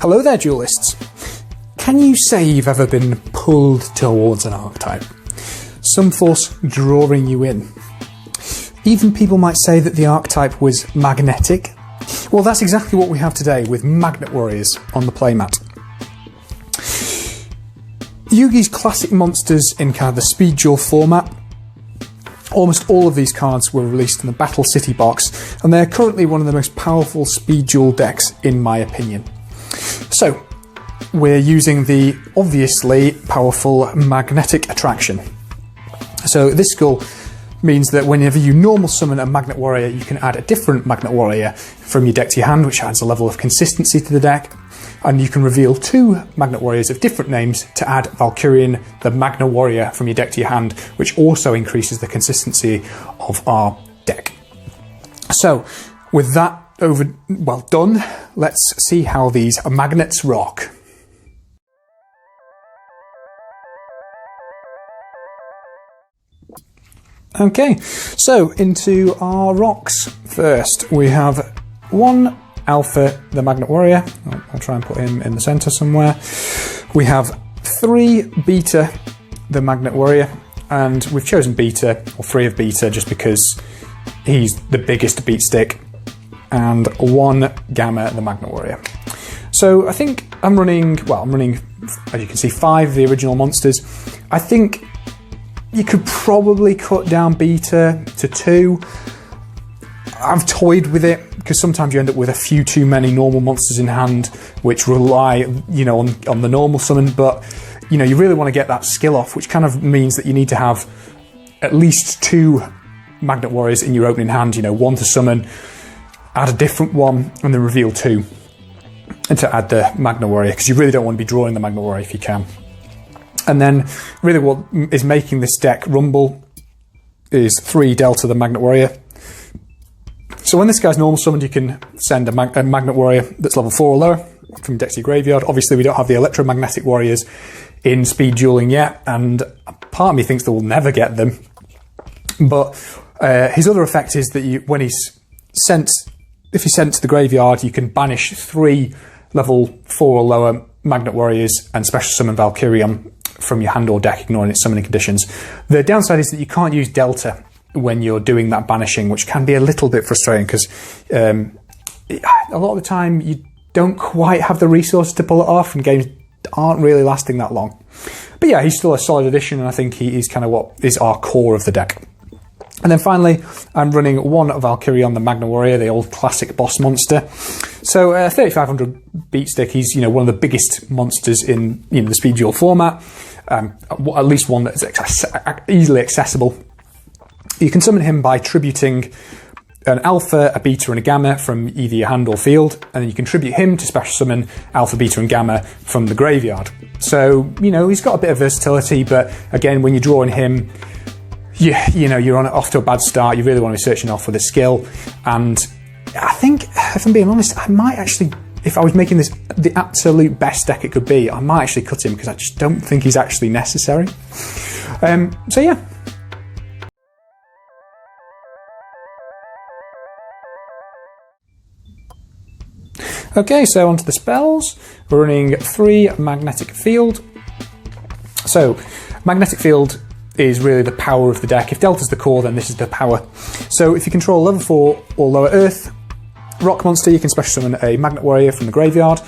Hello there, duelists. Can you say you've ever been pulled towards an archetype? Some force drawing you in. Even people might say that the archetype was magnetic. Well, that's exactly what we have today with Magnet Warriors on the playmat. Yugi's classic monsters in kind of the Speed Duel format. Almost all of these cards were released in the Battle City box, and they're currently one of the most powerful Speed Duel decks in my opinion. So, we're using the obviously powerful Magnetic Attraction. So this skill means that whenever you normal summon a Magnet Warrior, you can add a different Magnet Warrior from your deck to your hand, which adds a level of consistency to the deck. And you can reveal 2 Magnet Warriors of different names to add Valkyrion, the Magna Warrior, from your deck to your hand, which also increases the consistency of our deck. So, with that done, let's see how these magnets rock. Okay, so into our rocks. First, we have 1 Alpha, the Magnet Warrior. I'll try and put him in the centre somewhere. We have 3 Beta, the Magnet Warrior, and we've chosen Beta, or 3 of Beta, just because he's the biggest beat stick, and 1 Gamma, the Magnet Warrior. So I think I'm running, as you can see, 5 of the original monsters. I think you could probably cut down Beta to 2. I've toyed with it because sometimes you end up with a few too many normal monsters in hand which rely, on the normal summon, but you really want to get that skill off, which kind of means that you need to have at least 2 Magnet Warriors in your opening hand, 1 to summon, add a different one, and then reveal 2 and to add the Magna Warrior, because you really don't want to be drawing the Magna Warrior if you can. And then really what is making this deck rumble is 3 Delta, the Magnet Warrior. So when this guy's normal summoned, you can send a Magnet Warrior that's level 4 or lower from deck to your graveyard. Obviously, we don't have the Electromagnetic Warriors in Speed Dueling yet, and part of me thinks that we'll never get them. But his other effect is that if he's sent to the graveyard, you can banish 3 level 4 or lower Magnet Warriors and special summon Valkyrion from your hand or deck, ignoring its summoning conditions. The downside is that you can't use Delta when you're doing that banishing, which can be a little bit frustrating because a lot of the time you don't quite have the resources to pull it off, and games aren't really lasting that long. But yeah, he's still a solid addition, and I think he is kind of what is our core of the deck. And then finally, I'm running 1 Valkyrion, the Magna Warrior, the old classic boss monster. So 3500 beat stick, he's one of the biggest monsters in the Speed Duel format, at least one that's easily accessible. You can summon him by tributing an Alpha, a Beta, and a Gamma from either your hand or field, and then you can tribute him to special summon Alpha, Beta, and Gamma from the graveyard. So, he's got a bit of versatility, but again, when you're drawing him, you're off to a bad start. You really want to be searching off with a skill. And I think, if I'm being honest, I might actually, if I was making this the absolute best deck it could be, I might actually cut him because I just don't think he's actually necessary. So yeah. Okay, so onto the spells. We're running 3 Magnetic Field. So, Magnetic Field is really the power of the deck. If Delta's the core, then this is the power. So if you control level 4 or lower Earth rock monster, you can special summon a Magnet Warrior from the graveyard,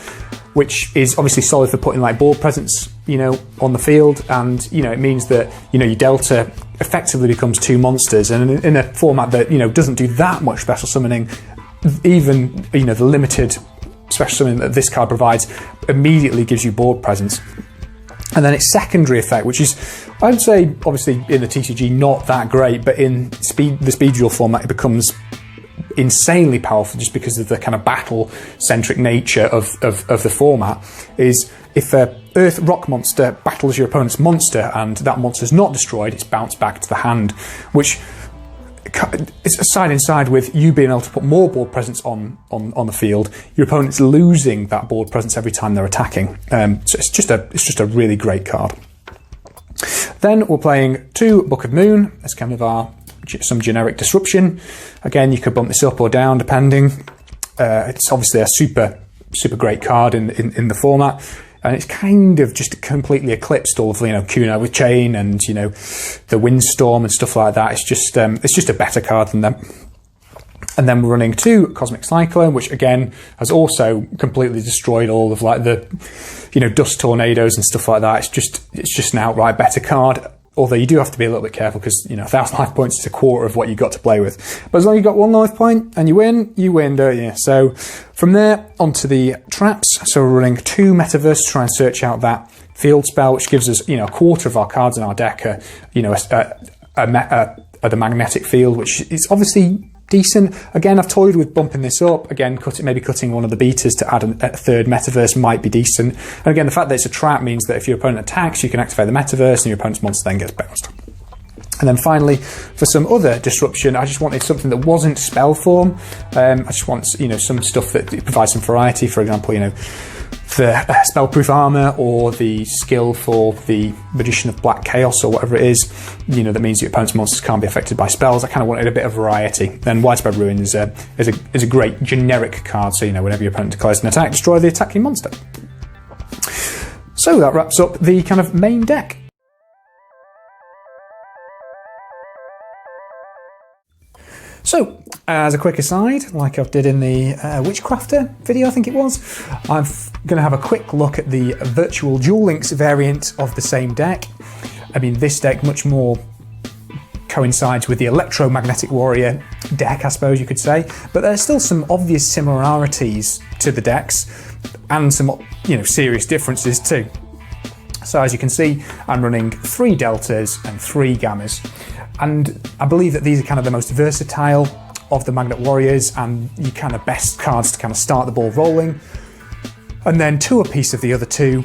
which is obviously solid for putting like board presence, on the field, and it means that your Delta effectively becomes 2 monsters, and in a format that doesn't do that much special summoning, even the limited special summoning that this card provides immediately gives you board presence. And then its secondary effect, which is, I would say, obviously in the TCG not that great, but in the Speed Duel format it becomes insanely powerful just because of the kind of battle-centric nature of the format, is if a Earth Rock monster battles your opponent's monster and that monster is not destroyed, it's bounced back to the hand, which it's side in side with you being able to put more board presence on the field. Your opponent's losing that board presence every time they're attacking. So it's just a really great card. Then we're playing 2 Book of Moon as kind of some generic disruption. Again, you could bump this up or down depending. It's obviously a super super great card in the format. And it's kind of just completely eclipsed all of, Kuno with Chain and, the Windstorm and stuff like that. It's just a better card than them. And then we're running 2 Cosmic Cyclone, which again has also completely destroyed all of the, dust tornadoes and stuff like that. It's just an outright better card. Although you do have to be a little bit careful because, 1,000 life points is a quarter of what you've got to play with. But as long as you've got 1 life point and you win, don't you? So from there, onto the traps. So we're running 2 Metaverse to try and search out that field spell, which gives us, a quarter of our cards in our deck are, the magnetic field, which is obviously decent. Again, I've toyed with bumping this up. Again, maybe cutting one of the beaters to add a 3rd Metaverse might be decent. And again, the fact that it's a trap means that if your opponent attacks, you can activate the Metaverse and your opponent's monster then gets bounced. And then finally, for some other disruption, I just wanted something that wasn't spell form. I just want, some stuff that provides some variety. For example, the spellproof armor or the skill for the Magician of Black Chaos or whatever it is, that means your opponent's monsters can't be affected by spells. I kind of wanted a bit of variety. And Widespread Ruin is a great generic card, so whenever your opponent declares an attack, destroy the attacking monster. So that wraps up the kind of main deck. So, as a quick aside, like I did in the Witchcrafter video, I think it was, I'm going to have a quick look at the virtual Duel Links variant of the same deck. I mean, this deck much more coincides with the Electromagnetic Warrior deck, I suppose you could say, but there's still some obvious similarities to the decks and some, serious differences too. So as you can see, I'm running 3 Deltas and 3 Gammas. And I believe that these are kind of the most versatile of the Magnet Warriors and your kind of best cards to kind of start the ball rolling. And then 2 apiece of the other 2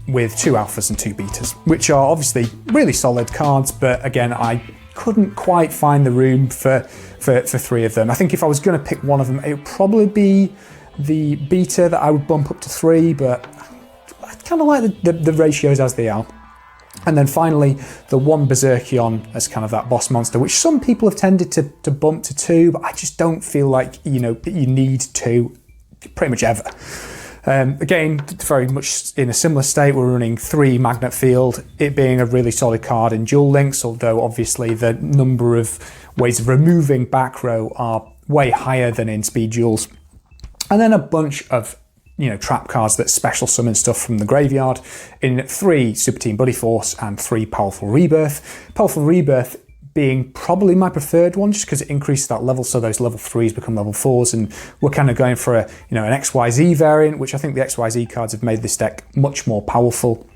with 2 Alphas and 2 Betas, which are obviously really solid cards, but again, I couldn't quite find the room for 3 of them. I think if I was going to pick one of them, it would probably be the Beta that I would bump up to 3, but I kind of like the ratios as they are. And then finally, the 1 Berserkion as kind of that boss monster, which some people have tended to bump to 2, but I just don't feel like, you need 2 pretty much ever. Again, very much in a similar state, we're running 3 Magnet Field, it being a really solid card in Duel Links, although obviously the number of ways of removing back row are way higher than in Speed Duels. And then a bunch of trap cards that special summon stuff from the graveyard in 3 Super Team Buddy Force and 3 Powerful Rebirth. Powerful Rebirth being probably my preferred one just because it increases that level, so those level 3s become level 4s, and we're kind of going for an XYZ variant, which I think the XYZ cards have made this deck much more powerful.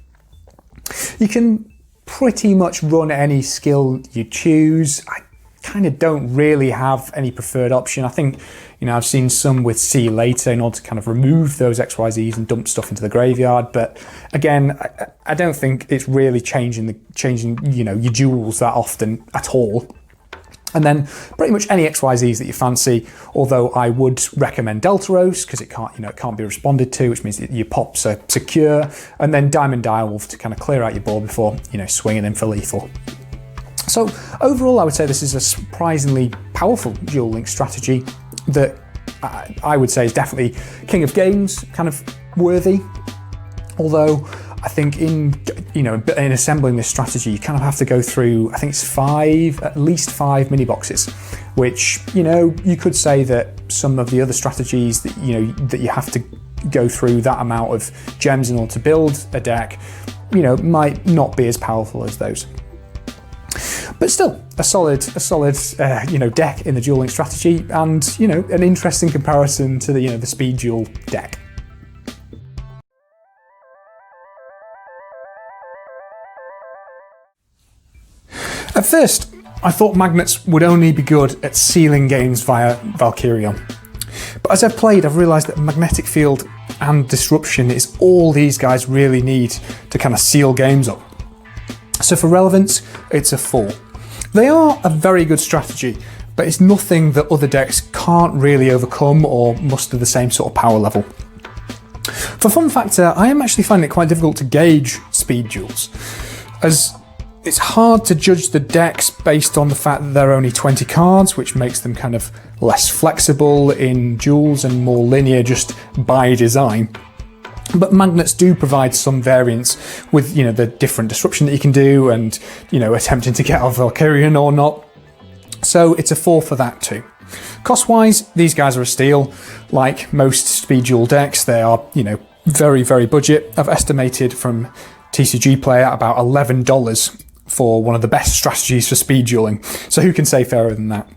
You can pretty much run any skill you choose. I kind of don't really have any preferred option. I think, I've seen some with See You Later in order to kind of remove those XYZs and dump stuff into the graveyard. But again, I don't think it's really changing your duels that often at all. And then pretty much any XYZs that you fancy, although I would recommend Deltaros because it can't be responded to, which means that your pops are secure, and then Diamond Direwolf to kind of clear out your board before, swinging in for lethal. So overall, I would say this is a surprisingly powerful Duel Link strategy that I would say is definitely King of Games kind of worthy. Although I think in assembling this strategy, you kind of have to go through, I think it's at least 5 mini boxes, which, you could say that some of the other strategies that, that you have to go through that amount of gems in order to build a deck, might not be as powerful as those. But still, a solid deck in the Duel Link strategy, and an interesting comparison to the Speed Duel deck. At first, I thought Magnets would only be good at sealing games via Valkyrion. But as I've played, I've realised that Magnetic Field and Disruption is all these guys really need to kind of seal games up. So for relevance, it's a 4. They are a very good strategy, but it's nothing that other decks can't really overcome or muster the same sort of power level. For fun factor, I am actually finding it quite difficult to gauge Speed Duels, as it's hard to judge the decks based on the fact that there are only 20 cards, which makes them kind of less flexible in duels and more linear just by design. But magnets do provide some variance with, you know, the different disruption that you can do and, you know, attempting to get out Valkyrion or not. So it's a 4 for that too. Cost-wise, these guys are a steal. Like most Speed Duel decks, they are, you know, very, very budget. I've estimated from TCG Player about $11 for one of the best strategies for speed dueling. So who can say fairer than that?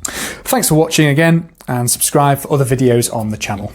Thanks for watching again, and subscribe for other videos on the channel.